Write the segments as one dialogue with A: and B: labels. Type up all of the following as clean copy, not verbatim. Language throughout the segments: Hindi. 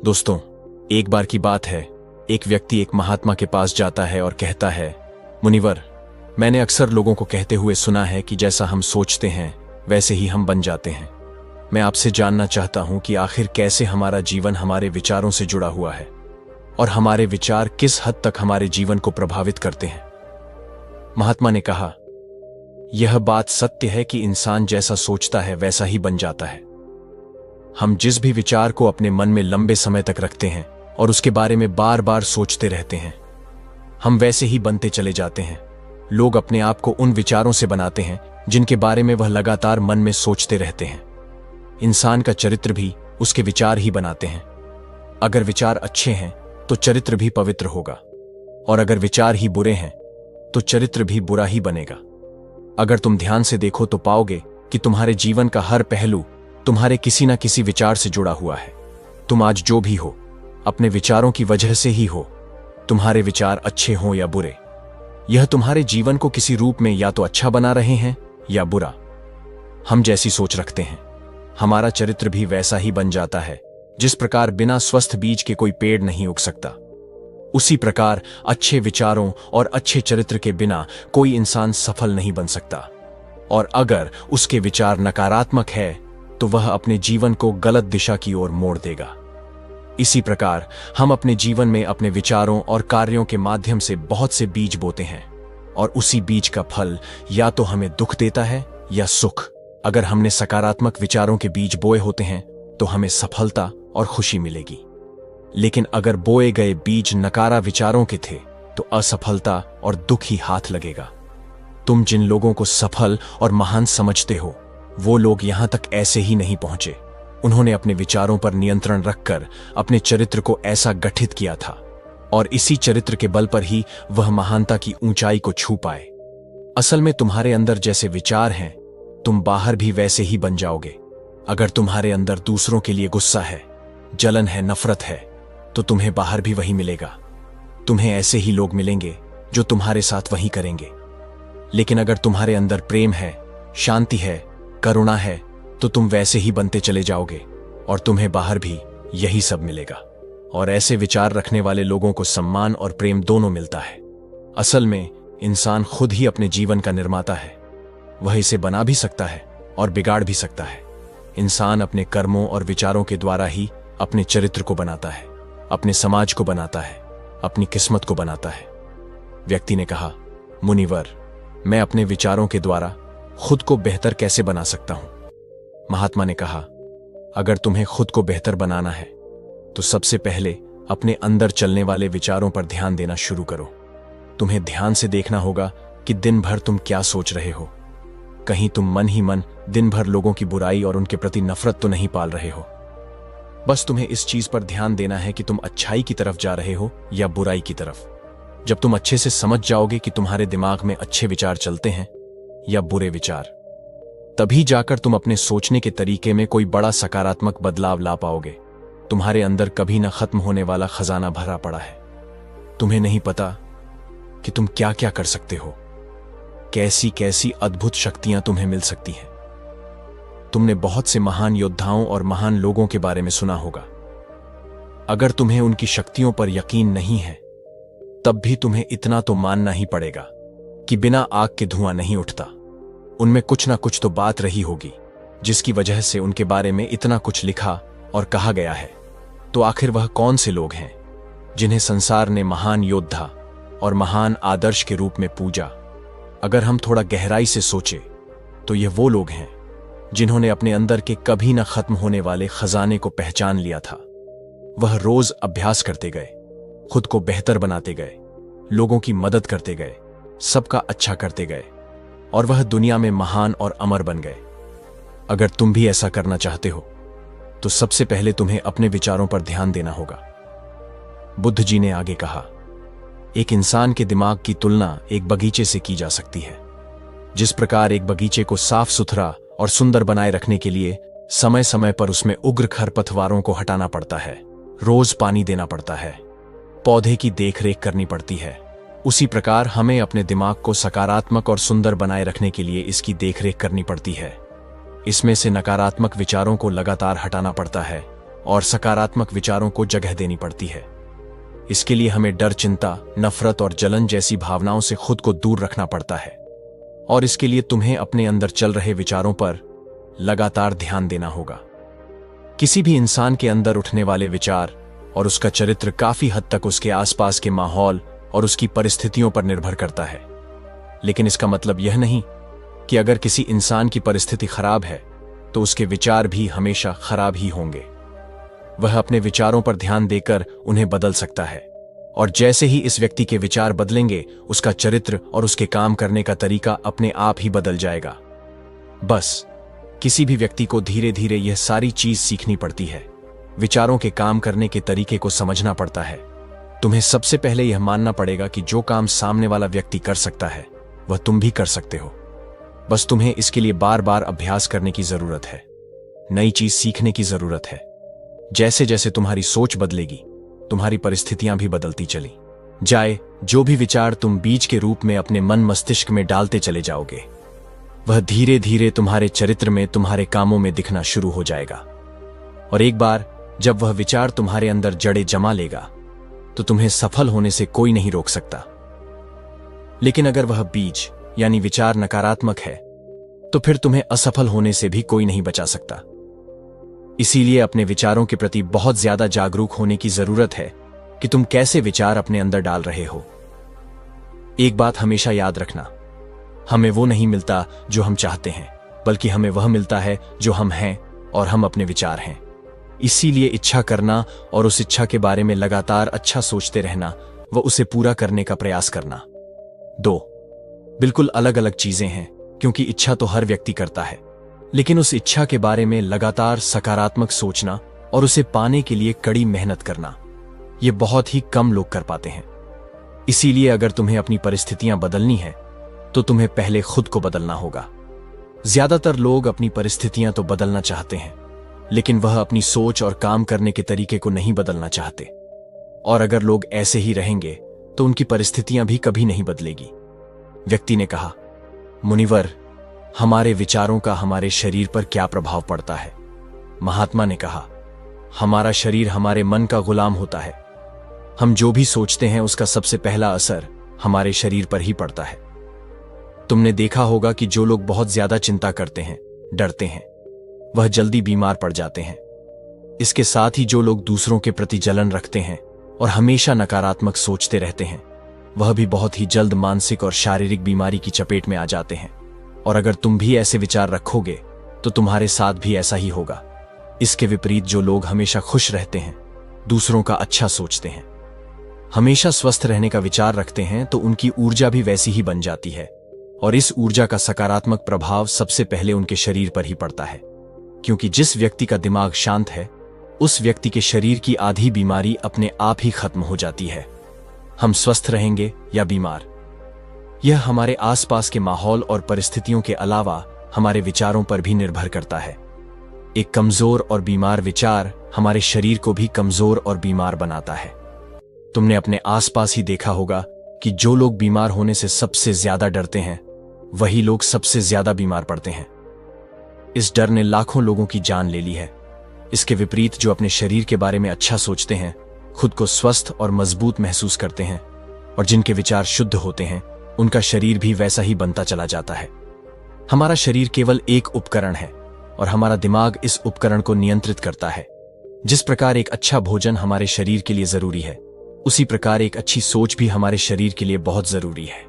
A: दोस्तों, एक बार की बात है, एक व्यक्ति एक महात्मा के पास जाता है और कहता है, मुनिवर, मैंने अक्सर लोगों को कहते हुए सुना है कि जैसा हम सोचते हैं वैसे ही हम बन जाते हैं। मैं आपसे जानना चाहता हूं कि आखिर कैसे हमारा जीवन हमारे विचारों से जुड़ा हुआ है और हमारे विचार किस हद तक हमारे जीवन को प्रभावित करते हैं। महात्मा ने कहा, यह बात सत्य है कि इंसान जैसा सोचता है वैसा ही बन जाता है। हम जिस भी विचार को अपने मन में लंबे समय तक रखते हैं और उसके बारे में बार बार सोचते रहते हैं, हम वैसे ही बनते चले जाते हैं। लोग अपने आप को उन विचारों से बनाते हैं जिनके बारे में वह लगातार मन में सोचते रहते हैं। इंसान का चरित्र भी उसके विचार ही बनाते हैं। अगर विचार अच्छे हैं तो चरित्र भी पवित्र होगा, और अगर विचार ही बुरे हैं तो चरित्र भी बुरा ही बनेगा। अगर तुम ध्यान से देखो तो पाओगे कि तुम्हारे जीवन का हर पहलू तुम्हारे किसी न किसी विचार से जुड़ा हुआ है। तुम आज जो भी हो, अपने विचारों की वजह से ही हो। तुम्हारे विचार अच्छे हों या बुरे, यह तुम्हारे जीवन को किसी रूप में या तो अच्छा बना रहे हैं या बुरा। हम जैसी सोच रखते हैं, हमारा चरित्र भी वैसा ही बन जाता है। जिस प्रकार बिना स्वस्थ बीज के कोई पेड़ नहीं उग सकता, उसी प्रकार अच्छे विचारों और अच्छे चरित्र के बिना कोई इंसान सफल नहीं बन सकता। और अगर उसके विचार नकारात्मक है तो वह अपने जीवन को गलत दिशा की ओर मोड़ देगा। इसी प्रकार हम अपने जीवन में अपने विचारों और कार्यों के माध्यम से बहुत से बीज बोते हैं, और उसी बीज का फल या तो हमें दुख देता है या सुख। अगर हमने सकारात्मक विचारों के बीज बोए होते हैं तो हमें सफलता और खुशी मिलेगी, लेकिन अगर बोए गए बीज नकारा विचारों के थे तो असफलता और दुख ही हाथ लगेगा। तुम जिन लोगों को सफल और महान समझते हो, वो लोग यहां तक ऐसे ही नहीं पहुंचे। उन्होंने अपने विचारों पर नियंत्रण रखकर अपने चरित्र को ऐसा गठित किया था, और इसी चरित्र के बल पर ही वह महानता की ऊंचाई को छू पाए। असल में तुम्हारे अंदर जैसे विचार हैं, तुम बाहर भी वैसे ही बन जाओगे। अगर तुम्हारे अंदर दूसरों के लिए गुस्सा है, जलन है, नफरत है, तो तुम्हें बाहर भी वही मिलेगा। तुम्हें ऐसे ही लोग मिलेंगे जो तुम्हारे साथ वही करेंगे। लेकिन अगर तुम्हारे अंदर प्रेम है, शांति है, करुणा है, तो तुम वैसे ही बनते चले जाओगे और तुम्हें बाहर भी यही सब मिलेगा। और ऐसे विचार रखने वाले लोगों को सम्मान और प्रेम दोनों मिलता है। असल में इंसान खुद ही अपने जीवन का निर्माता है। वह इसे बना भी सकता है और बिगाड़ भी सकता है। इंसान अपने कर्मों और विचारों के द्वारा ही अपने चरित्र को बनाता है, अपने समाज को बनाता है, अपनी किस्मत को बनाता है। व्यक्ति ने कहा, मुनिवर, मैं अपने विचारों के द्वारा खुद को बेहतर कैसे बना सकता हूं? महात्मा ने कहा, अगर तुम्हें खुद को बेहतर बनाना है तो सबसे पहले अपने अंदर चलने वाले विचारों पर ध्यान देना शुरू करो। तुम्हें ध्यान से देखना होगा कि दिन भर तुम क्या सोच रहे हो। कहीं तुम मन ही मन दिन भर लोगों की बुराई और उनके प्रति नफरत तो नहीं पाल रहे हो। बस तुम्हें इस चीज पर ध्यान देना है कि तुम अच्छाई की तरफ जा रहे हो या बुराई की तरफ। जब तुम अच्छे से समझ जाओगे कि तुम्हारे दिमाग में अच्छे विचार चलते हैं या बुरे विचार, तभी जाकर तुम अपने सोचने के तरीके में कोई बड़ा सकारात्मक बदलाव ला पाओगे। तुम्हारे अंदर कभी न खत्म होने वाला खजाना भरा पड़ा है। तुम्हें नहीं पता कि तुम क्या क्या कर सकते हो, कैसी कैसी अद्भुत शक्तियां तुम्हें मिल सकती हैं। तुमने बहुत से महान योद्धाओं और महान लोगों के बारे में सुना होगा। अगर तुम्हें उनकी शक्तियों पर यकीन नहीं है, तब भी तुम्हें इतना तो मानना ही पड़ेगा कि बिना आग के धुआं नहीं उठता। उनमें कुछ ना कुछ तो बात रही होगी जिसकी वजह से उनके बारे में इतना कुछ लिखा और कहा गया है। तो आखिर वह कौन से लोग हैं जिन्हें संसार ने महान योद्धा और महान आदर्श के रूप में पूजा? अगर हम थोड़ा गहराई से सोचे तो ये वो लोग हैं जिन्होंने अपने अंदर के कभी न खत्म होने वाले खजाने को पहचान लिया था। वह रोज अभ्यास करते गए, खुद को बेहतर बनाते गए, लोगों की मदद करते गए, सबका अच्छा करते गए, और वह दुनिया में महान और अमर बन गए। अगर तुम भी ऐसा करना चाहते हो तो सबसे पहले तुम्हें अपने विचारों पर ध्यान देना होगा। बुद्ध जी ने आगे कहा, एक इंसान के दिमाग की तुलना एक बगीचे से की जा सकती है। जिस प्रकार एक बगीचे को साफ सुथरा और सुंदर बनाए रखने के लिए समय समय पर उसमें उग्र खरपतवारों को हटाना पड़ता है, रोज पानी देना पड़ता है, पौधे की देखरेख करनी पड़ती है, उसी प्रकार हमें अपने दिमाग को सकारात्मक और सुंदर बनाए रखने के लिए इसकी देखरेख करनी पड़ती है। इसमें से नकारात्मक विचारों को लगातार हटाना पड़ता है और सकारात्मक विचारों को जगह देनी पड़ती है। इसके लिए हमें डर, चिंता, नफरत और जलन जैसी भावनाओं से खुद को दूर रखना पड़ता है। और इसके लिए तुम्हें अपने अंदर चल रहे विचारों पर लगातार ध्यान देना होगा। किसी भी इंसान के अंदर उठने वाले विचार और उसका चरित्र काफी हद तक उसके आसपास के माहौल और उसकी परिस्थितियों पर निर्भर करता है। लेकिन इसका मतलब यह नहीं कि अगर किसी इंसान की परिस्थिति खराब है तो उसके विचार भी हमेशा खराब ही होंगे। वह अपने विचारों पर ध्यान देकर उन्हें बदल सकता है, और जैसे ही इस व्यक्ति के विचार बदलेंगे, उसका चरित्र और उसके काम करने का तरीका अपने आप ही बदल जाएगा। बस किसी भी व्यक्ति को धीरे धीरे यह सारी चीज सीखनी पड़ती है। विचारों के काम करने के तरीके को समझना पड़ता है। तुम्हें सबसे पहले यह मानना पड़ेगा कि जो काम सामने वाला व्यक्ति कर सकता है वह तुम भी कर सकते हो। बस तुम्हें इसके लिए बार बार अभ्यास करने की जरूरत है, नई चीज सीखने की जरूरत है। जैसे जैसे तुम्हारी सोच बदलेगी, तुम्हारी परिस्थितियां भी बदलती चली जाए। जो भी विचार तुम बीज के रूप में अपने मन मस्तिष्क में डालते चले जाओगे, वह धीरे धीरे तुम्हारे चरित्र में, तुम्हारे कामों में दिखना शुरू हो जाएगा। और एक बार जब वह विचार तुम्हारे अंदर जड़ें जमा लेगा तो तुम्हें सफल होने से कोई नहीं रोक सकता। लेकिन अगर वह बीज यानी विचार नकारात्मक है तो फिर तुम्हें असफल होने से भी कोई नहीं बचा सकता। इसीलिए अपने विचारों के प्रति बहुत ज्यादा जागरूक होने की जरूरत है कि तुम कैसे विचार अपने अंदर डाल रहे हो। एक बात हमेशा याद रखना, हमें वो नहीं मिलता जो हम चाहते हैं, बल्कि हमें वह मिलता है जो हम हैं और हम अपने विचार हैं। इसीलिए इच्छा करना और उस इच्छा के बारे में लगातार अच्छा सोचते रहना व उसे पूरा करने का प्रयास करना, दो बिल्कुल अलग अलग चीजें हैं। क्योंकि इच्छा तो हर व्यक्ति करता है, लेकिन उस इच्छा के बारे में लगातार सकारात्मक सोचना और उसे पाने के लिए कड़ी मेहनत करना, ये बहुत ही कम लोग कर पाते हैं। इसीलिए अगर तुम्हें अपनी परिस्थितियां बदलनी है तो तुम्हें पहले खुद को बदलना होगा। ज्यादातर लोग अपनी परिस्थितियां तो बदलना चाहते हैं, लेकिन वह अपनी सोच और काम करने के तरीके को नहीं बदलना चाहते। और अगर लोग ऐसे ही रहेंगे तो उनकी परिस्थितियां भी कभी नहीं बदलेगी। व्यक्ति ने कहा, मुनिवर, हमारे विचारों का हमारे शरीर पर क्या प्रभाव पड़ता है? महात्मा ने कहा, हमारा शरीर हमारे मन का गुलाम होता है। हम जो भी सोचते हैं उसका सबसे पहला असर हमारे शरीर पर ही पड़ता है। तुमने देखा होगा कि जो लोग बहुत ज्यादा चिंता करते हैं, डरते हैं, वह जल्दी बीमार पड़ जाते हैं। इसके साथ ही जो लोग दूसरों के प्रति जलन रखते हैं और हमेशा नकारात्मक सोचते रहते हैं, वह भी बहुत ही जल्द मानसिक और शारीरिक बीमारी की चपेट में आ जाते हैं। और अगर तुम भी ऐसे विचार रखोगे तो तुम्हारे साथ भी ऐसा ही होगा। इसके विपरीत जो लोग हमेशा खुश रहते हैं, दूसरों का अच्छा सोचते हैं, हमेशा स्वस्थ रहने का विचार रखते हैं, तो उनकी ऊर्जा भी वैसी ही बन जाती है। और इस ऊर्जा का सकारात्मक प्रभाव सबसे पहले उनके शरीर पर ही पड़ता है। क्योंकि जिस व्यक्ति का दिमाग शांत है, उस व्यक्ति के शरीर की आधी बीमारी अपने आप ही खत्म हो जाती है। हम स्वस्थ रहेंगे या बीमार, यह हमारे आसपास के माहौल और परिस्थितियों के अलावा हमारे विचारों पर भी निर्भर करता है। एक कमजोर और बीमार विचार हमारे शरीर को भी कमजोर और बीमार बनाता है। तुमने अपने आसपास ही देखा होगा कि जो लोग बीमार होने से सबसे ज्यादा डरते हैं, वही लोग सबसे ज्यादा बीमार पड़ते हैं। इस डर ने लाखों लोगों की जान ले ली है। इसके विपरीत जो अपने शरीर के बारे में अच्छा सोचते हैं, खुद को स्वस्थ और मजबूत महसूस करते हैं, और जिनके विचार शुद्ध होते हैं, उनका शरीर भी वैसा ही बनता चला जाता है। हमारा शरीर केवल एक उपकरण है और हमारा दिमाग इस उपकरण को नियंत्रित करता है। जिस प्रकार एक अच्छा भोजन हमारे शरीर के लिए जरूरी है, उसी प्रकार एक अच्छी सोच भी हमारे शरीर के लिए बहुत जरूरी है।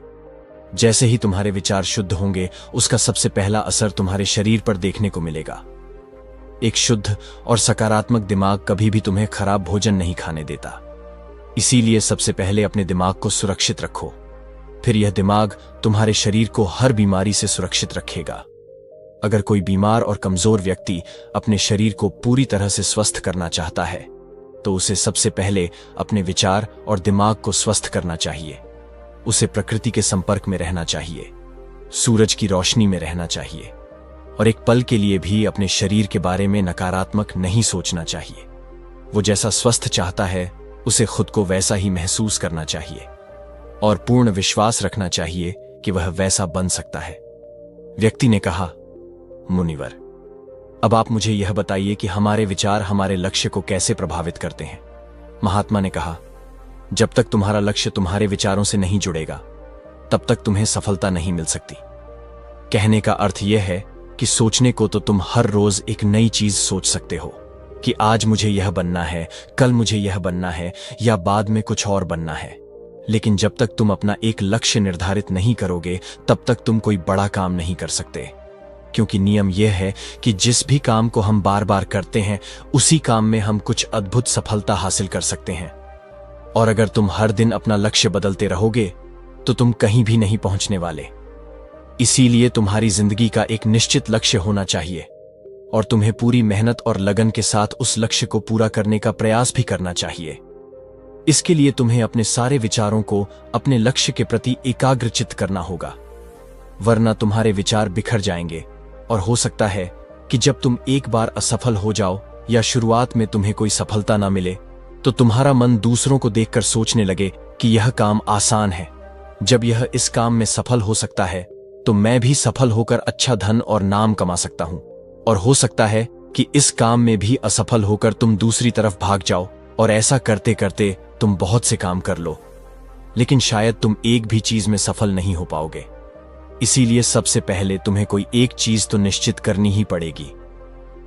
A: जैसे ही तुम्हारे विचार शुद्ध होंगे, उसका सबसे पहला असर तुम्हारे शरीर पर देखने को मिलेगा। एक शुद्ध और सकारात्मक दिमाग कभी भी तुम्हें खराब भोजन नहीं खाने देता। इसीलिए सबसे पहले अपने दिमाग को सुरक्षित रखो, फिर यह दिमाग तुम्हारे शरीर को हर बीमारी से सुरक्षित रखेगा। अगर कोई बीमार और कमजोर व्यक्ति अपने शरीर को पूरी तरह से स्वस्थ करना चाहता है, तो उसे सबसे पहले अपने विचार और दिमाग को स्वस्थ करना चाहिए। उसे प्रकृति के संपर्क में रहना चाहिए, सूरज की रोशनी में रहना चाहिए, और एक पल के लिए भी अपने शरीर के बारे में नकारात्मक नहीं सोचना चाहिए। वो जैसा स्वस्थ चाहता है, उसे खुद को वैसा ही महसूस करना चाहिए और पूर्ण विश्वास रखना चाहिए कि वह वैसा बन सकता है। व्यक्ति ने कहा, मुनिवर, अब आप मुझे यह बताइए कि हमारे विचार हमारे लक्ष्य को कैसे प्रभावित करते हैं। महात्मा ने कहा, जब तक तुम्हारा लक्ष्य तुम्हारे विचारों से नहीं जुड़ेगा, तब तक तुम्हें सफलता नहीं मिल सकती। कहने का अर्थ यह है कि सोचने को तो तुम हर रोज एक नई चीज सोच सकते हो कि आज मुझे यह बनना है, कल मुझे यह बनना है, या बाद में कुछ और बनना है। लेकिन जब तक तुम अपना एक लक्ष्य निर्धारित नहीं करोगे, तब तक तुम कोई बड़ा काम नहीं कर सकते। क्योंकि नियम यह है कि जिस भी काम को हम बार बार करते हैं, उसी काम में हम कुछ अद्भुत सफलता हासिल कर सकते हैं। और अगर तुम हर दिन अपना लक्ष्य बदलते रहोगे, तो तुम कहीं भी नहीं पहुंचने वाले। इसीलिए तुम्हारी जिंदगी का एक निश्चित लक्ष्य होना चाहिए और तुम्हें पूरी मेहनत और लगन के साथ उस लक्ष्य को पूरा करने का प्रयास भी करना चाहिए। इसके लिए तुम्हें अपने सारे विचारों को अपने लक्ष्य के प्रति एकाग्रचित्त करना होगा, वरना तुम्हारे विचार बिखर जाएंगे और हो सकता है कि जब तुम एक बार असफल हो जाओ या शुरुआत में तुम्हें कोई सफलता ना मिले, तो तुम्हारा मन दूसरों को देखकर सोचने लगे कि यह काम आसान है। जब यह इस काम में सफल हो सकता है, तो मैं भी सफल होकर अच्छा धन और नाम कमा सकता हूं। और हो सकता है कि इस काम में भी असफल होकर तुम दूसरी तरफ भाग जाओ और ऐसा करते करते तुम बहुत से काम कर लो, लेकिन शायद तुम एक भी चीज में सफल नहीं हो पाओगे। इसीलिए सबसे पहले तुम्हें कोई एक चीज तो निश्चित करनी ही पड़ेगी,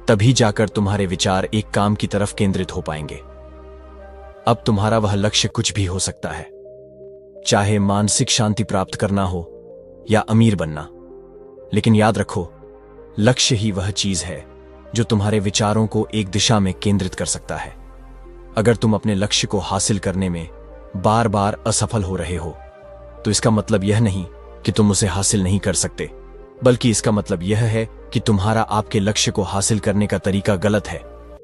A: तभी जाकर तुम्हारे विचार एक काम की तरफ केंद्रित हो पाएंगे। अब तुम्हारा वह लक्ष्य कुछ भी हो सकता है, चाहे मानसिक शांति प्राप्त करना हो या अमीर बनना। लेकिन याद रखो, लक्ष्य ही वह चीज है जो तुम्हारे विचारों को एक दिशा में केंद्रित कर सकता है। अगर तुम अपने लक्ष्य को हासिल करने में बार बार असफल हो रहे हो, तो इसका मतलब यह नहीं कि तुम उसे हासिल नहीं कर सकते, बल्कि इसका मतलब यह है कि तुम्हारा आपके लक्ष्य को हासिल करने का तरीका गलत है।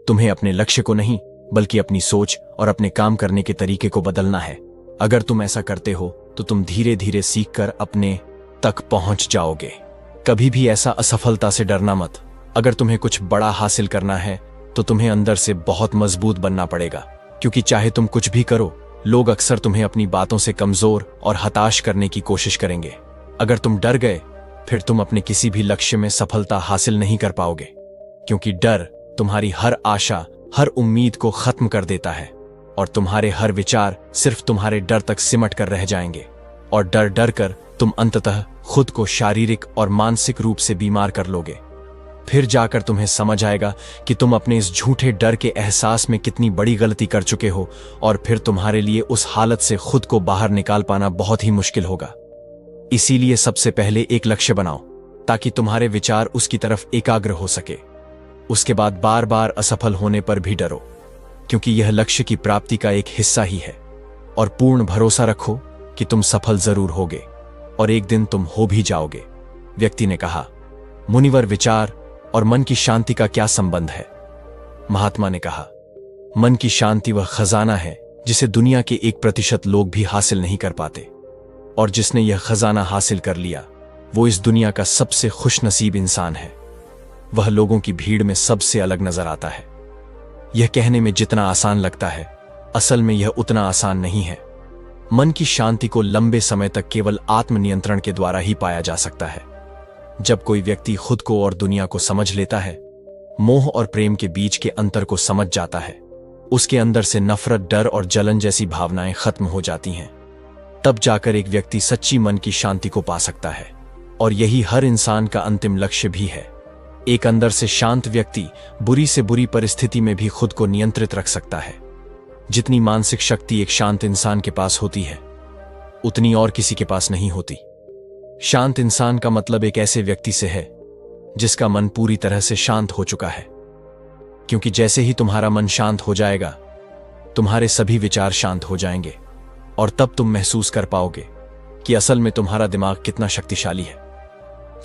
A: तुम्हें अपने लक्ष्य को नहीं, बल्कि अपनी सोच और अपने काम करने के तरीके को बदलना है। अगर तुम ऐसा करते हो, तो तुम धीरे धीरे सीखकर अपने तक पहुंच जाओगे। कभी भी ऐसा असफलता से डरना मत। अगर तुम्हें कुछ बड़ा हासिल करना है, तो तुम्हें अंदर से बहुत मजबूत बनना पड़ेगा, क्योंकि चाहे तुम कुछ भी करो, लोग अक्सर तुम्हें अपनी बातों से कमजोर और हताश करने की कोशिश करेंगे। अगर तुम डर गए, फिर तुम अपने किसी भी लक्ष्य में सफलता हासिल नहीं कर पाओगे, क्योंकि डर तुम्हारी हर आशा, हर उम्मीद को खत्म कर देता है और तुम्हारे हर विचार सिर्फ तुम्हारे डर तक सिमट कर रह जाएंगे। और डर डर कर तुम अंततः खुद को शारीरिक और मानसिक रूप से बीमार कर लोगे। फिर जाकर तुम्हें समझ आएगा कि तुम अपने इस झूठे डर के एहसास में कितनी बड़ी गलती कर चुके हो, और फिर तुम्हारे लिए उस हालत से खुद को बाहर निकाल पाना बहुत ही मुश्किल होगा। इसीलिए सबसे पहले एक लक्ष्य बनाओ, ताकि तुम्हारे विचार उसकी तरफ एकाग्र हो सके। उसके बाद बार बार असफल होने पर भी डरो, क्योंकि यह लक्ष्य की प्राप्ति का एक हिस्सा ही है। और पूर्ण भरोसा रखो कि तुम सफल जरूर होगे, और एक दिन तुम हो भी जाओगे। व्यक्ति ने कहा, मुनिवर, विचार और मन की शांति का क्या संबंध है? महात्मा ने कहा, मन की शांति वह खजाना है जिसे दुनिया के 1% लोग भी हासिल नहीं कर पाते, और जिसने यह खजाना हासिल कर लिया, वो इस दुनिया का सबसे खुशनसीब इंसान है। वह लोगों की भीड़ में सबसे अलग नजर आता है। यह कहने में जितना आसान लगता है, असल में यह उतना आसान नहीं है। मन की शांति को लंबे समय तक केवल आत्मनियंत्रण के द्वारा ही पाया जा सकता है। जब कोई व्यक्ति खुद को और दुनिया को समझ लेता है, मोह और प्रेम के बीच के अंतर को समझ जाता है, उसके अंदर से नफरत, डर और जलन जैसी भावनाएं खत्म हो जाती हैं, तब जाकर एक व्यक्ति सच्ची मन की शांति को पा सकता है। और यही हर इंसान का अंतिम लक्ष्य भी है। एक अंदर से शांत व्यक्ति बुरी से बुरी परिस्थिति में भी खुद को नियंत्रित रख सकता है। जितनी मानसिक शक्ति एक शांत इंसान के पास होती है, उतनी और किसी के पास नहीं होती। शांत इंसान का मतलब एक ऐसे व्यक्ति से है जिसका मन पूरी तरह से शांत हो चुका है, क्योंकि जैसे ही तुम्हारा मन शांत हो जाएगा, तुम्हारे सभी विचार शांत हो जाएंगे, और तब तुम महसूस कर पाओगे कि असल में तुम्हारा दिमाग कितना शक्तिशाली है।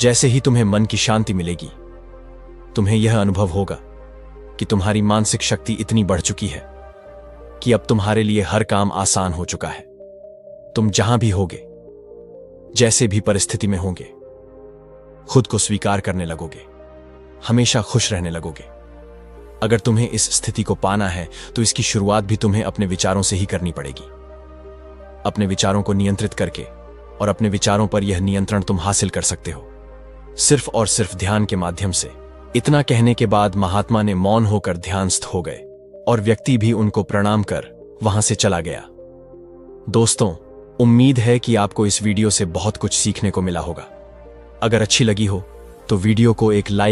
A: जैसे ही तुम्हें मन की शांति मिलेगी, तुम्हें यह अनुभव होगा कि तुम्हारी मानसिक शक्ति इतनी बढ़ चुकी है कि अब तुम्हारे लिए हर काम आसान हो चुका है। तुम जहां भी होगे, जैसे भी परिस्थिति में होंगे, खुद को स्वीकार करने लगोगे, हमेशा खुश रहने लगोगे। अगर तुम्हें इस स्थिति को पाना है, तो इसकी शुरुआत भी तुम्हें अपने विचारों से ही करनी पड़ेगी। अपने विचारों को नियंत्रित करके, और अपने विचारों पर यह नियंत्रण तुम हासिल कर सकते हो सिर्फ और सिर्फ ध्यान के माध्यम से, इतना कहने के बाद महात्मा ने मौन होकर ध्यानस्थ हो गए और व्यक्ति भी उनको प्रणाम कर वहां से चला गया। दोस्तों, उम्मीद है कि आपको इस वीडियो से बहुत कुछ सीखने को मिला होगा। अगर अच्छी लगी हो तो वीडियो को एक लाइक